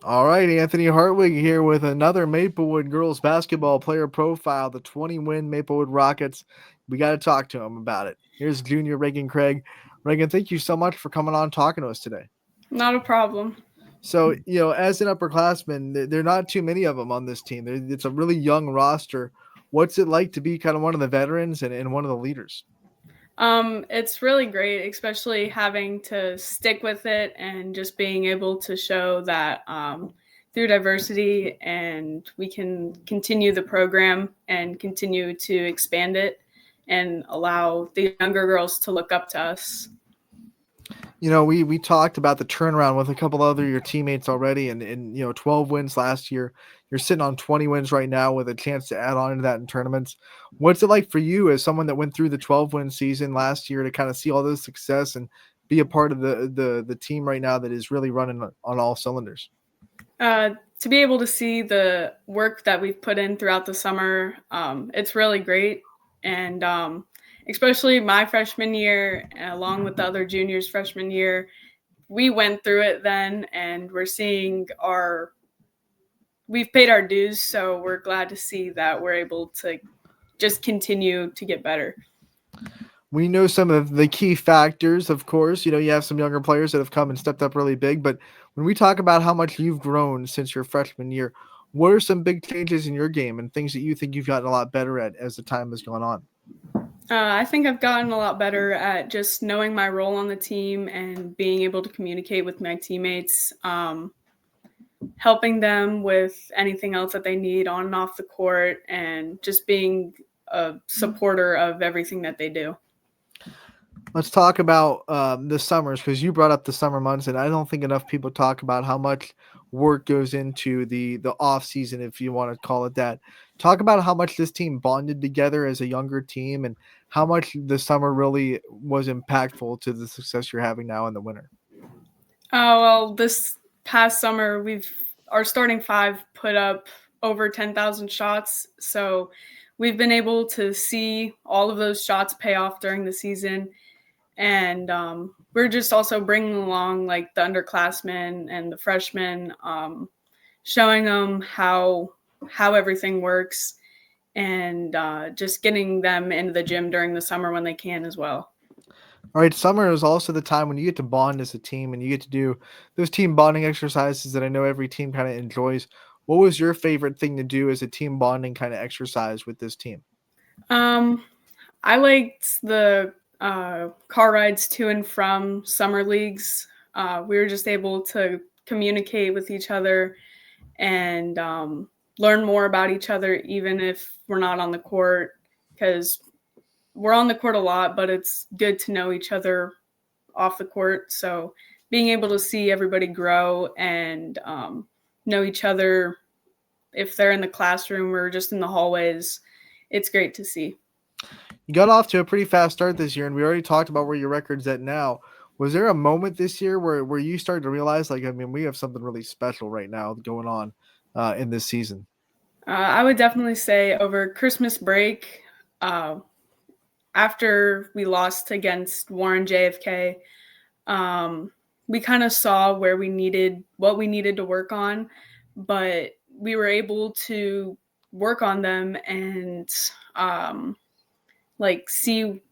All right, Anthony Hartwig here with another Maplewood girls basketball player profile, the 20-win Maplewood Rockets. We got to talk to him about it. Here's junior Reagan Krieg. Reagan, thank you so much for coming on talking to us today. Not a problem. So, as an upperclassman, there are not too many of them on this team. It's a really young roster. What's it like to be kind of one of the veterans and one of the leaders? It's really great, especially having to stick with it and just being able to show that through diversity and we can continue the program and continue to expand it and allow the younger girls to look up to us. We talked about the turnaround with a couple other your teammates already, and 12 wins last year. You're sitting on 20 wins right now with a chance to add on to that in tournaments. What's it like for you as someone that went through the 12-win season last year to kind of see all this success and be a part of the team right now that is really running on all cylinders? To be able to see the work that we've put in throughout the summer, it's really great. And especially my freshman year, along with the other juniors' freshman year, we went through it then, and we've paid our dues. So we're glad to see that we're able to just continue to get better. We know some of the key factors, of course. You have some younger players that have come and stepped up really big. But when we talk about how much you've grown since your freshman year, what are some big changes in your game and things that you think you've gotten a lot better at as the time has gone on? I think I've gotten a lot better at just knowing my role on the team and being able to communicate with my teammates, helping them with anything else that they need on and off the court, and just being a supporter of everything that they do. Let's talk about the summers, because you brought up the summer months, and I don't think enough people talk about how much work goes into the off season, if you want to call it that. Talk about how much this team bonded together as a younger team, and how much the summer really was impactful to the success you're having now in the winter. Well, this past summer, our starting five put up over 10,000 shots. So we've been able to see all of those shots pay off during the season. And we're just also bringing along like the underclassmen and the freshmen, showing them how everything works, and just getting them into the gym during the summer when they can as well. All right, summer is also the time when you get to bond as a team and you get to do those team bonding exercises that I know every team kind of enjoys. What was your favorite thing to do as a team bonding kind of exercise with this team? Um, I liked the car rides to and from summer leagues. We were just able to communicate with each other and learn more about each other, even if we're not on the court, because we're on the court a lot, but it's good to know each other off the court. So being able to see everybody grow and know each other, if they're in the classroom or just in the hallways, it's great to see. You got off to a pretty fast start this year, and we already talked about where your record's at now. Was there a moment this year where you started to realize, like, I mean, we have something really special right now going on in this season? I would definitely say over Christmas break, uh, after we lost against Warren JFK, we kind of saw what we needed to work on, but we were able to work on them and like see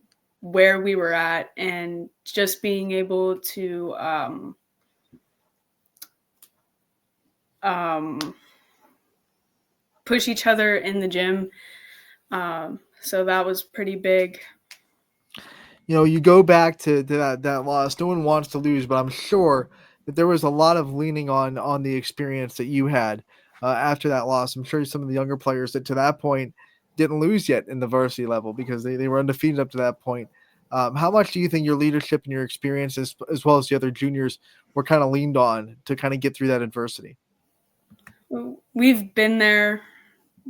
where we were at, and just being able to um, push each other in the gym. So that was pretty big. You go back to that loss. No one wants to lose, but I'm sure that there was a lot of leaning on the experience that you had after that loss. I'm sure some of the younger players that to that point didn't lose yet in the varsity level because they were undefeated up to that point. How much do you think your leadership and your experience, as well as the other juniors, were kind of leaned on to kind of get through that adversity? We've been there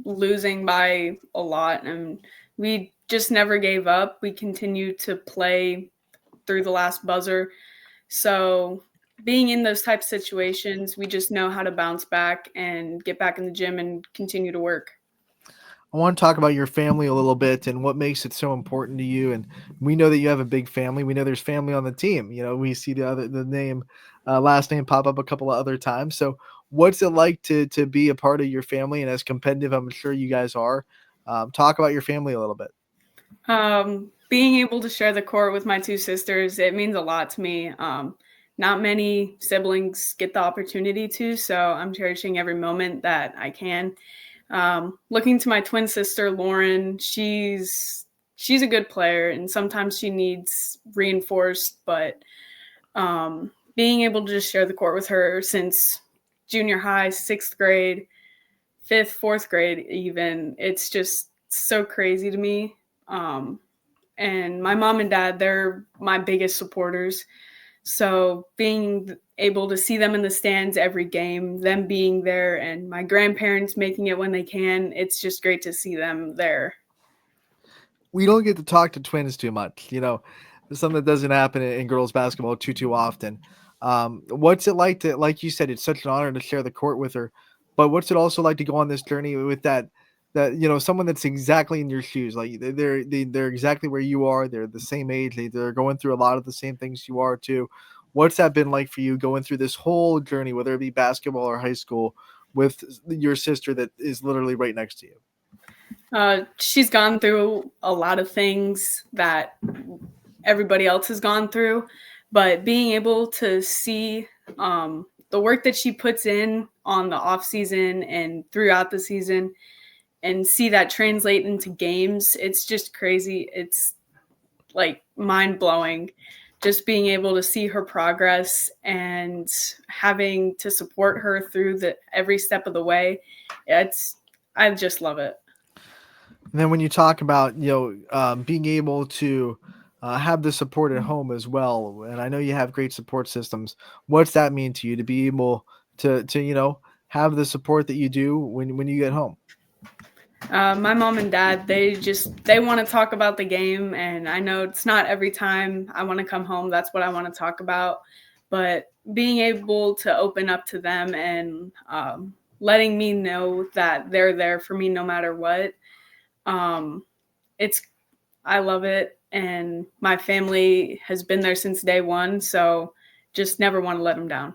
losing by a lot, and we just never gave up. We continued to play through the last buzzer. So being in those types of situations, we just know how to bounce back and get back in the gym and continue to work. I want to talk about your family a little bit and what makes it so important to you. And we know that you have a big family. We know there's family on the team. We see the name, last name pop up a couple of other times. So What's it like to be a part of your family and as competitive I'm sure you guys are? Talk about your family a little bit. Being able to share the court with my two sisters, it means a lot to me. Not many siblings get the opportunity to, so I'm cherishing every moment that I can. Looking to my twin sister Lauren, she's a good player, and sometimes she needs reinforced. But being able to just share the court with her since junior high, 6th grade, fifth, 4th grade, even, it's just so crazy to me. And my mom and dad, they're my biggest supporters. So being able to see them in the stands every game, them being there, and my grandparents making it when they can, it's just great to see them there. We don't get to talk to twins too much. It's something that doesn't happen in girls basketball too often. What's it like to, like you said, it's such an honor to share the court with her, but what's it also like to go on this journey with that someone that's exactly in your shoes, like they're exactly where you are, they're the same age, they're going through a lot of the same things you are too. What's that been like for you going through this whole journey, whether it be basketball or high school, with your sister that is literally right next to you? She's gone through a lot of things that everybody else has gone through, but being able to see the work that she puts in on the off season and throughout the season, and see that translate into games, it's just crazy. It's like mind blowing. Just being able to see her progress and having to support her through the every step of the way, it's I just love it. And then when you talk about being able to have the support at home as well, and I know you have great support systems. What's that mean to you to be able to have the support that you do when you get home? My mom and dad, they want to talk about the game, and I know it's not every time I want to come home that's what I want to talk about, but being able to open up to them and letting me know that they're there for me no matter what, um, it's I love it, and my family has been there since day one, so just never want to let them down.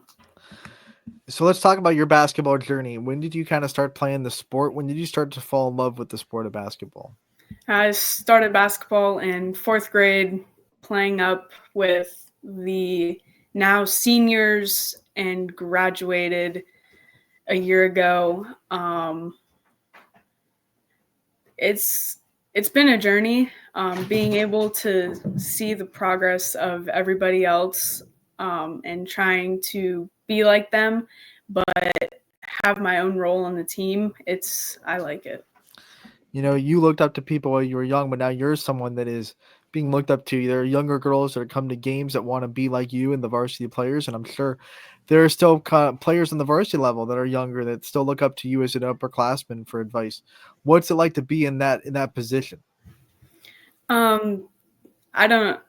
So let's talk about your basketball journey. When did you kind of start playing the sport? When did you start to fall in love with the sport of basketball? I started basketball in 4th grade, playing up with the now seniors and graduated a year ago. It's it's been a journey, being able to see the progress of everybody else, and trying to be like them, but have my own role on the team. I like it. You looked up to people while you were young, but now you're someone that is being looked up to. There are younger girls that come to games that want to be like you and the varsity players, and I'm sure there are still players on the varsity level that are younger that still look up to you as an upperclassman for advice. What's it like to be in that position? Um, I don't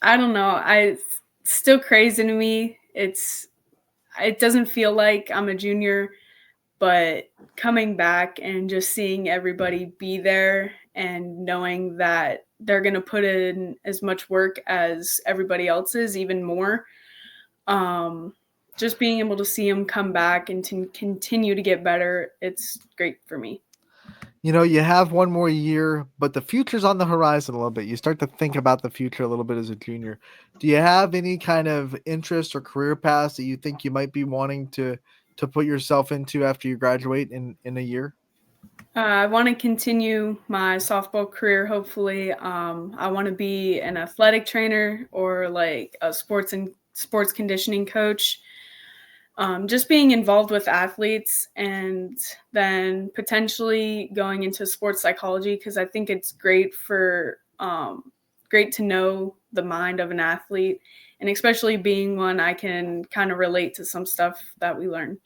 I don't know. It's still crazy to me. It doesn't feel like I'm a junior, but coming back and just seeing everybody be there and knowing that they're going to put in as much work as everybody else is, even more. Um, just being able to see them come back and to continue to get better, it's great for me. You have one more year, but the future's on the horizon a little bit. You start to think about the future a little bit as a junior. Do you have any kind of interest or career paths that you think you might be wanting to put yourself into after you graduate in a year? I want to continue my softball career. Hopefully, I want to be an athletic trainer or like a sports conditioning coach. Just being involved with athletes, and then potentially going into sports psychology, because I think it's great to know the mind of an athlete, and especially being one, I can kind of relate to some stuff that we learn.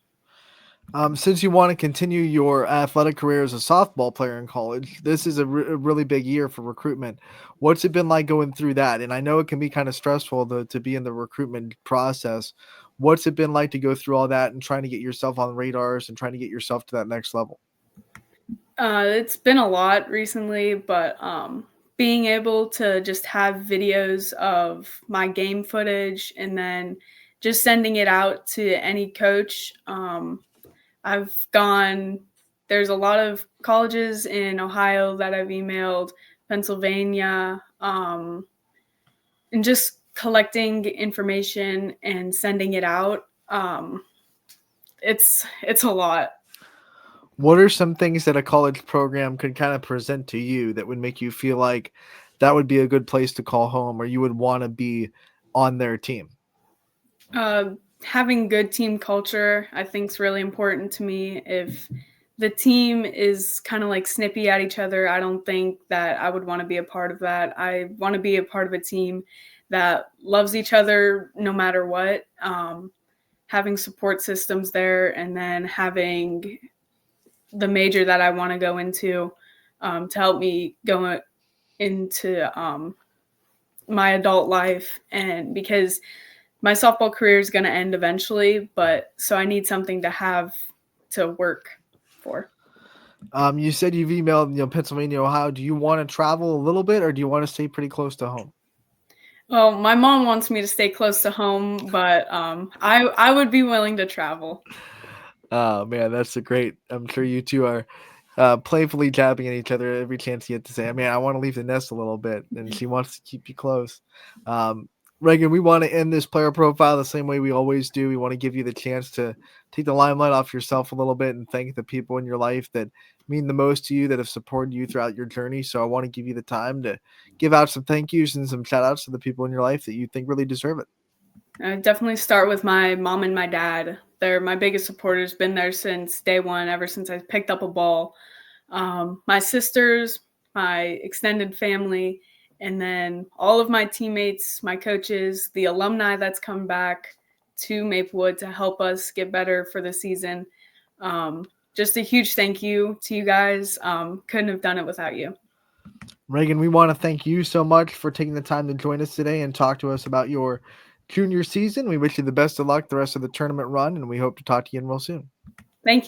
Since you want to continue your athletic career as a softball player in college, this is a really big year for recruitment. What's it been like going through that? And I know it can be kind of stressful to be in the recruitment process. What's it been like to go through all that and trying to get yourself on radars and trying to get yourself to that next level? It's been a lot recently, but being able to just have videos of my game footage, and then just sending it out to any coach. I've gone, there's a lot of colleges in Ohio that I've emailed, Pennsylvania, and just collecting information and sending it out. It's a lot. What are some things that a college program could kind of present to you that would make you feel like that would be a good place to call home, or you would want to be on their team? Having good team culture, I think, is really important to me. If the team is kind of like snippy at each other, I don't think that I would want to be a part of that. I want to be a part of a team that loves each other no matter what. Having support systems there, and then having the major that I want to go into to help me go into my adult life. And because my softball career is going to end eventually, but so I need something to have to work for. You said you've emailed, Pennsylvania, Ohio. Do you want to travel a little bit, or do you want to stay pretty close to home? Well, my mom wants me to stay close to home, but I would be willing to travel. Oh man, that's a great. I'm sure you two are playfully jabbing at each other every chance you get to say, "Man, I want to leave the nest a little bit," and she wants to keep you close. Reagan, we want to end this player profile the same way we always do. We want to give you the chance to take the limelight off yourself a little bit and thank the people in your life that mean the most to you, that have supported you throughout your journey. So I want to give you the time to give out some thank yous and some shout outs to the people in your life that you think really deserve it. I definitely start with my mom and my dad. They're my biggest supporters, been there since day one, ever since I picked up a ball. My sisters, my extended family, and then all of my teammates, my coaches, the alumni that's come back to Maplewood to help us get better for the season. Just a huge thank you to you guys. Couldn't have done it without you. Reagan, we want to thank you so much for taking the time to join us today and talk to us about your junior season. We wish you the best of luck the rest of the tournament run, and we hope to talk to you again real soon.